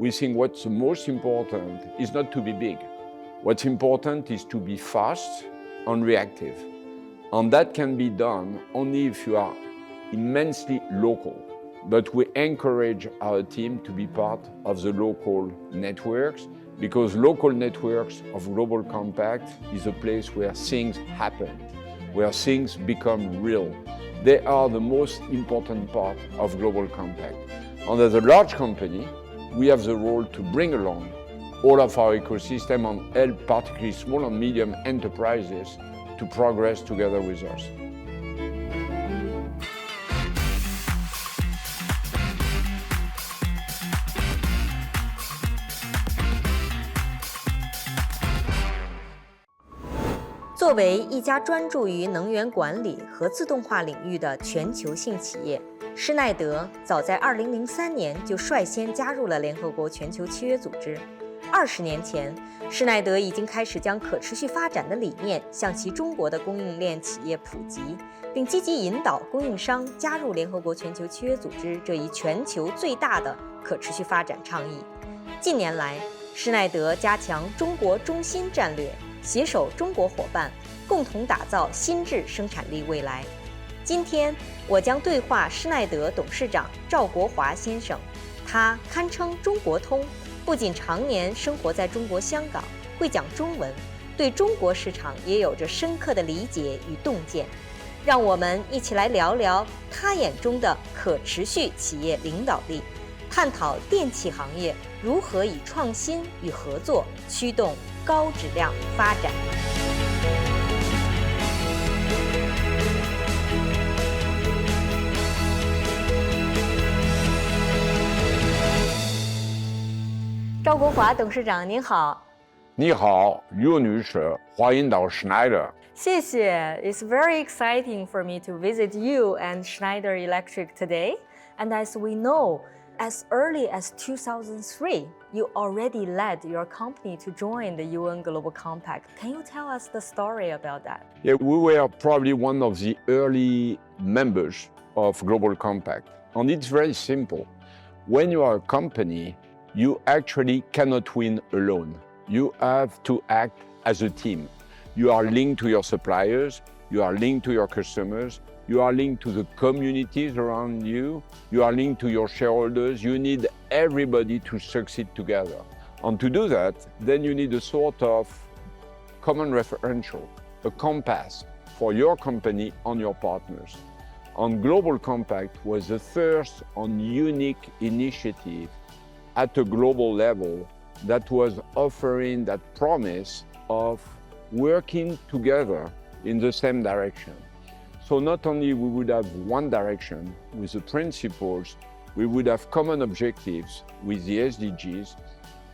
we think what's the most important is not to be big. What's important is to be fast and reactive. And that can be done only if you are immensely local. But we encourage our team to be part of the local networks, because local networks of Global Compact is a place where things happen, where things become real. They are the most important part of Global Compact. And as a large company, we have the role to bring along all of our ecosystem and help particularly small and medium enterprises to progress together with us. 作为一家专注于能源管理和自动化领域的全球性企业，施耐德早在2003年就率先加入了联合国全球契约组织。20年前，施耐德已经开始将可持续发展的理念向其中国的供应链企业普及，并积极引导供应商加入联合国全球契约组织这一全球最大的可持续发展倡议。近年来，施耐德加强中国中心战略，携手中国伙伴，共同打造新质生产力未来。今天，我将对话施耐德董事长赵国华先生，他堪称中国通，不仅常年生活在中国香港，会讲中文，对中国市场也有着深刻的理解与洞见。让我们一起来聊聊他眼中的可持续企业领导力，探讨电气行业如何以创新与合作驱动高质量发展。赵国华董事长您好。你好，刘女士，欢迎到 Schneider。谢谢。It's very exciting for me to visit you and Schneider Electric today. And as we know, as early as 2003, you already led your company to join the UN Global Compact. Can you tell us the story about that? Yeah, we were probably one of the early members of Global Compact. And it's very simple. When you are a company, you actually cannot win alone. You have to act as a team. You are linked to your suppliers, you are linked to your customers, you are linked to the communities around you, you are linked to your shareholders. You need everybody to succeed together. And to do that, then you need a sort of common referential, a compass for your company and your partners. And Global Compact was the first and unique initiative at a global level that was offering that promise of working together in the same direction. So not only we would have one direction with the principles, we would have common objectives with the SDGs,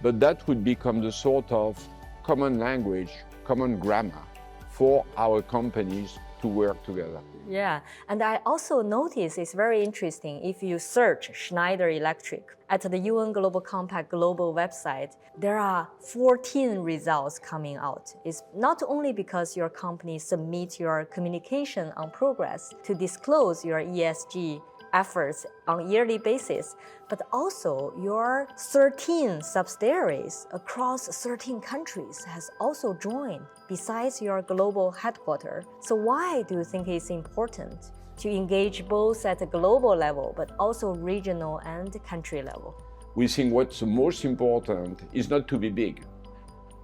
but that would become the sort of common language, common grammar for our companies to work together. Yeah, and I also notice it's very interesting if you search Schneider Electric at the UN Global Compact global website, there are 14 results coming out. It's not only because your company submits your communication on progress to disclose your ESG efforts on a yearly basis, but also your 13 subsidiaries across 13 countries has also joined besides your global headquarters. So why do you think it's important to engage both at a global level but also regional and country level? We think what's the most important is not to be big.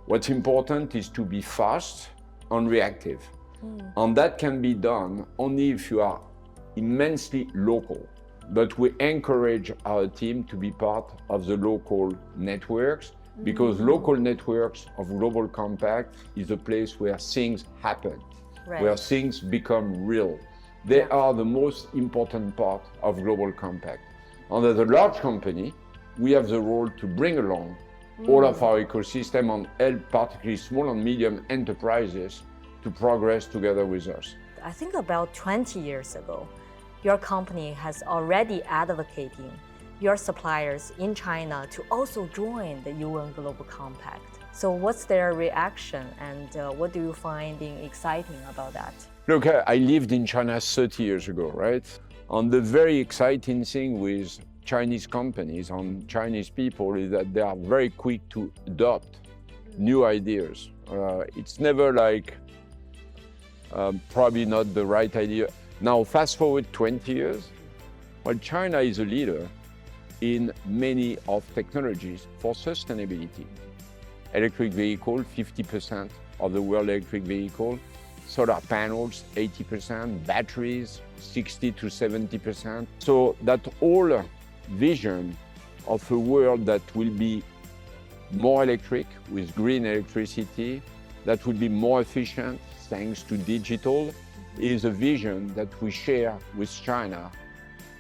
What's important is to be fast and reactive. And that can be done only if you are immensely local. But we encourage our team to be part of the local networks, because local networks of Global Compact is a place where things happen, where things become real. They are the most important part of Global Compact. And as a large company, we have the role to bring along all of our ecosystem and help particularly small and medium enterprises to progress together with us. I think about 20 years ago, your company has already advocating your suppliers in China to also join the UN Global Compact. So what's their reaction and what do you find exciting about that? Look, I lived in China 30 years ago, right? And the very exciting thing with Chinese companies, on Chinese people, is that they are very quick to adopt new ideas. It's never like probably not the right idea. Now, fast forward 20 years, well, China is a leader in many of technologies for sustainability. Electric vehicle, 50% of the world electric vehicle, solar panels, 80%, batteries, 60 to 70%. So that whole vision of a world that will be more electric with green electricity, that will be more efficient thanks to digital, is a vision that we share with China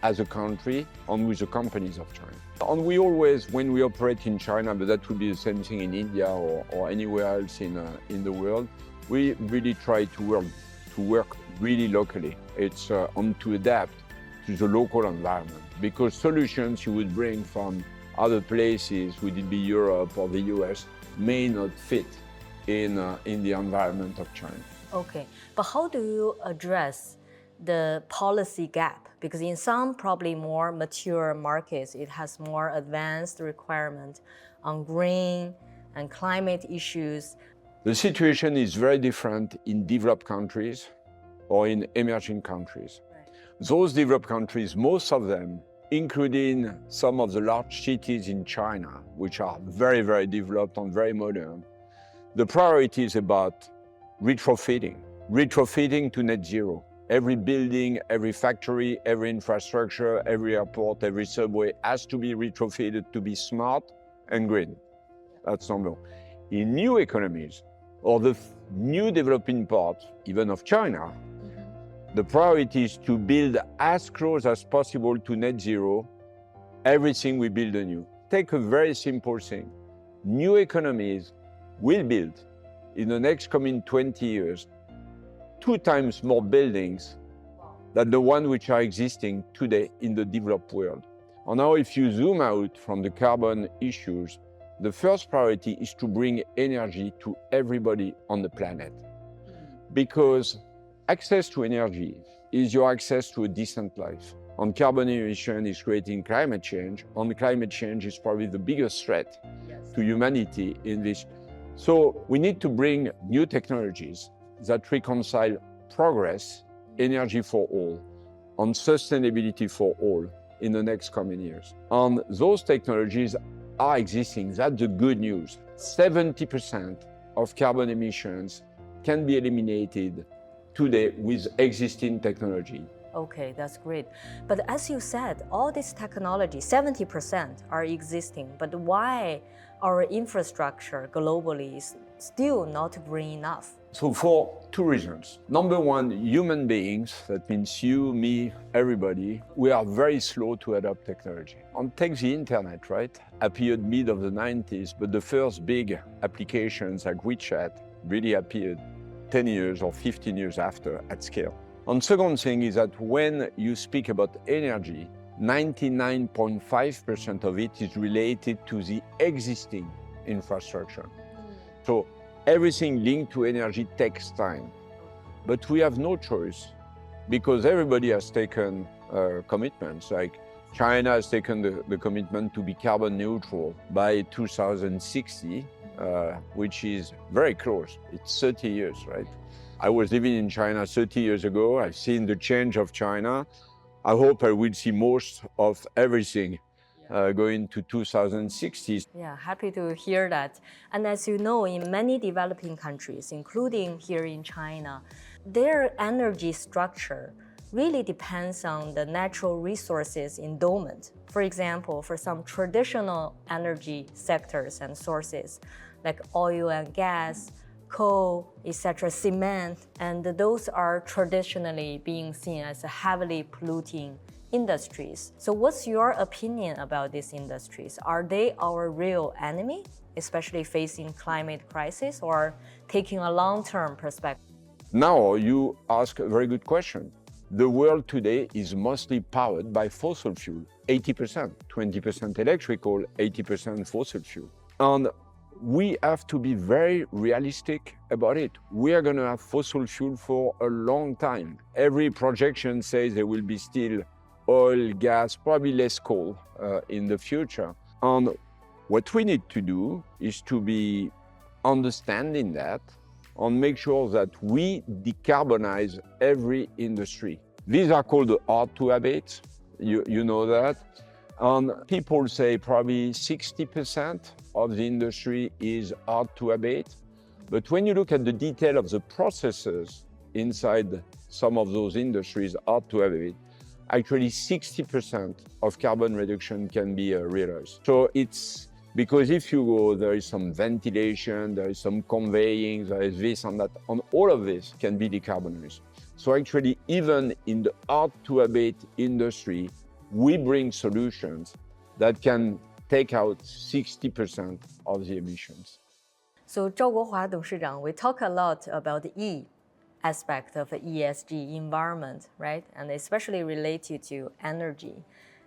as a country and with the companies of China. And we always, when we operate in China, but that would be the same thing in India or anywhere else in the world, we really try to work really locally. It's on to adapt to the local environment, because solutions you would bring from other places, would it be Europe or the US, may not fit in the environment of China. Okay, but how do you address the policy gap? Because in some probably more mature markets, it has more advanced requirement on green and climate issues. The situation is very different in developed countries or in emerging countries. Right. Those developed countries, most of them, including some of the large cities in China, which are very, very developed and very modern, the priority is about retrofitting to net zero. Every building, every factory, every infrastructure, every airport, every subway has to be retrofitted to be smart and green. That's number one. In new economies, or the new developing parts, even of China, the priority is to build as close as possible to net zero everything we build anew. Take a very simple thing. New economies will build in the next coming 20 years 2 times more buildings than the ones which are existing today in the developed world. And now if you zoom out from the carbon issues, the first priority is to bring energy to everybody on the planet. Because access to energy is your access to a decent life. And carbon emission is creating climate change, and climate change is probably the biggest threat to humanity in this. So we need to bring new technologies that reconcile progress, energy for all, and sustainability for all in the next coming years. And those technologies are existing. That's the good news. 70% of carbon emissions can be eliminated today with existing technology. Okay, that's great. But as you said, all this technology, 70% are existing, but why our infrastructure globally is still not green enough? So for 2 reasons. Number one, human beings, that means you, me, everybody, we are very slow to adopt technology. And take the internet, right? Appeared mid of the 90s, but the first big applications like WeChat really appeared 10 years or 15 years after at scale. And second thing is that when you speak about energy, 99.5% of it is related to the existing infrastructure. So everything linked to energy takes time. But we have no choice, because everybody has taken commitments. Like China has taken the commitment to be carbon neutral by 2060, which is very close. It's 30 years, right? I was living in China 30 years ago. I've seen the change of China. I hope I will see most of everything going to 2060. Yeah, happy to hear that. And as you know, in many developing countries, including here in China, their energy structure really depends on the natural resources endowment. For example, for some traditional energy sectors and sources, like oil and gas, coal, etc., cement, and those are traditionally being seen as heavily polluting industries. So what's your opinion about these industries? Are they our real enemy, especially facing climate crisis, or taking a long-term perspective? Now you ask a very good question. The world today is mostly powered by fossil fuel, 80%, 20% electrical, 80% fossil fuel. And we have to be very realistic about it. We are going to have fossil fuel for a long time. Every projection says there will be still oil, gas, probably less coal in the future. And what we need to do is to be understanding that and make sure that we decarbonize every industry. These are called the hard-to-abate, you know that. And people say probably 60% of the industry is hard-to-abate. But when you look at the detail of the processes inside some of those industries, hard-to-abate, actually 60% of carbon reduction can be realized. So it's because if you go, there is some ventilation, there is some conveying, there is this and that, and all of this can be decarbonized. So actually, even in the hard-to-abate industry, we bring solutions that can take out 60% of the emissions. So 赵国华董事长, we talk a lot about the E aspect of ESG, environment, right? And especially related to energy.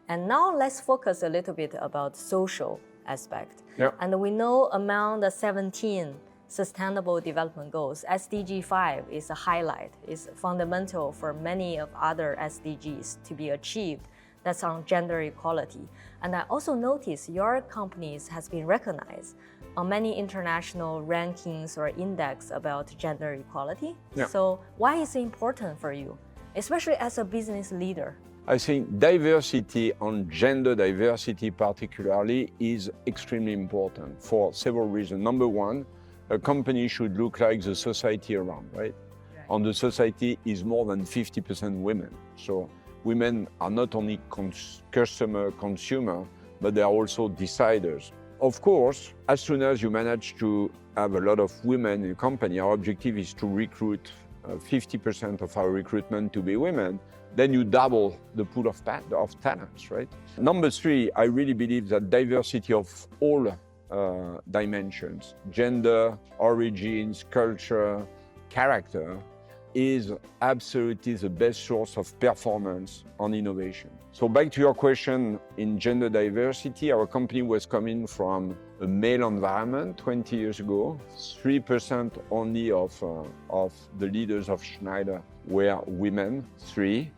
And now let's focus a little bit about social aspect. Yeah. And we know among the 17 Sustainable Development Goals, SDG 5 is a highlight, is fundamental for many of other SDGs to be achieved. That's on gender equality. And I also noticed your companies has been recognized on many international rankings or index about gender equality. Yeah. So why is it important for you, especially as a business leader? I think diversity and gender diversity particularly is extremely important for several reasons. Number one, a company should look like the society around, right? And the society is more than 50% women. So women are not only consumer, but they are also deciders. Of course, as soon as you manage to have a lot of women in a company, our objective is to recruit 50% of our recruitment to be women, then you double the pool of talents, right? Number three, I really believe that diversity of all dimensions, gender, origins, culture, character, is absolutely the best source of performance and innovation. So back to your question, in gender diversity, our company was coming from a male environment 20 years ago. 3% only of the leaders of Schneider were women, 3.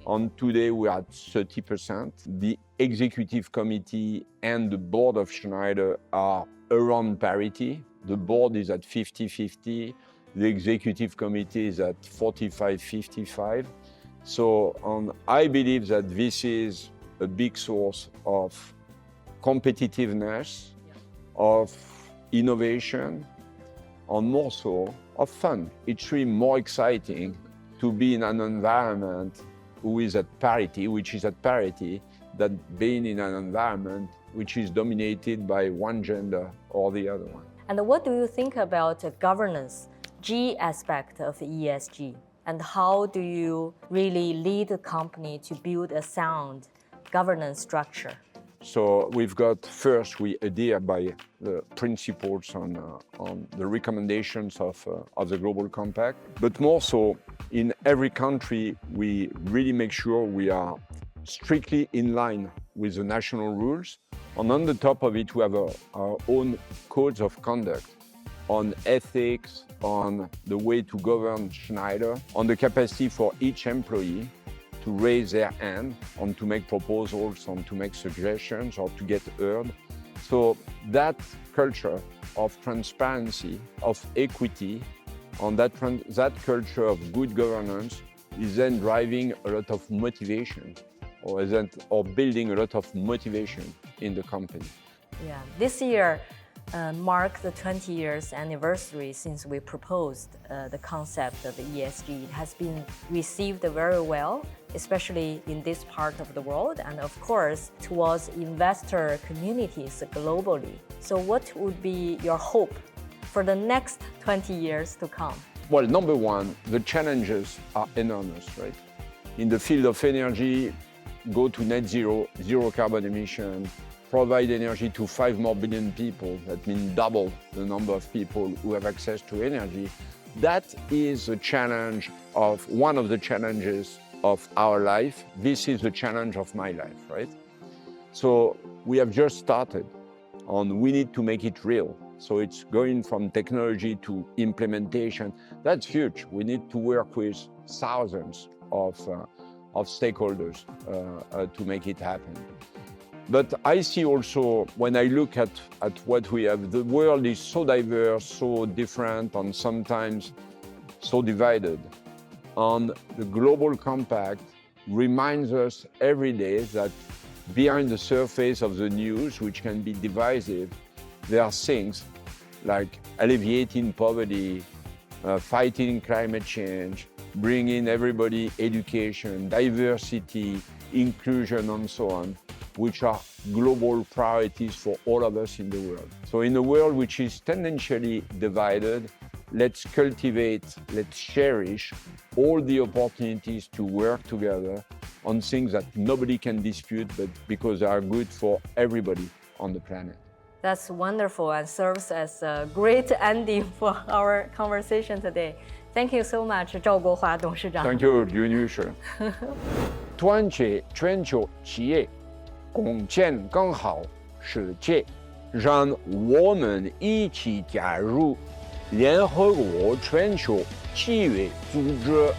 And today we are at 30%. The executive committee and the board of Schneider are around parity. The board is at 50-50. The executive committee is at 45-55. So I believe that this is a big source of competitiveness, of innovation, and more so of fun. It's really more exciting to be in an environment which is at parity, than being in an environment which is dominated by one gender or the other one. And what do you think about governance, G aspect of ESG? And how do you really lead a company to build a sound governance structure? So we've got, first, we adhere by the principles on the recommendations of the Global Compact. But more so, in every country, we really make sure we are strictly in line with the national rules. And on the top of it, we have our own codes of conduct on ethics, on the way to govern Schneider, on the capacity for each employee to raise their hand and to make proposals and to make suggestions or to get heard. So that culture of transparency, of equity, and that culture of good governance is then driving a lot of motivation or building a lot of motivation in the company. Yeah, this year marked the 20 years anniversary since we proposed the concept of ESG. It has been received very well, especially in this part of the world, and of course towards investor communities globally. So what would be your hope for the next 20 years to come? Well, number one, the challenges are enormous, right? In the field of energy, go to net zero, zero carbon emission, provide energy to 5 more billion people. That means double the number of people who have access to energy. That is a challenge one of the challenges of our life. This is the challenge of my life, right? So we have just started, and we need to make it real. So it's going from technology to implementation. That's huge. We need to work with thousands of of stakeholders to make it happen. But I see also, when I look at what we have, the world is so diverse, so different, and sometimes so divided. And the Global Compact reminds us every day that behind the surface of the news, which can be divisive, there are things like alleviating poverty, fighting climate change, bringing everybody education, diversity, inclusion, and so on, which are global priorities for all of us in the world. So in a world which is tendentially divided, let's cultivate, let's cherish all the opportunities to work together on things that nobody can dispute, but because they are good for everybody on the planet. That's wonderful and serves as a great ending for our conversation today. Thank you so much, 赵国华董事长。 Thank you, 刘女士。团结全球企业，共建更好世界，让我们一起加入联合国全球企业组织。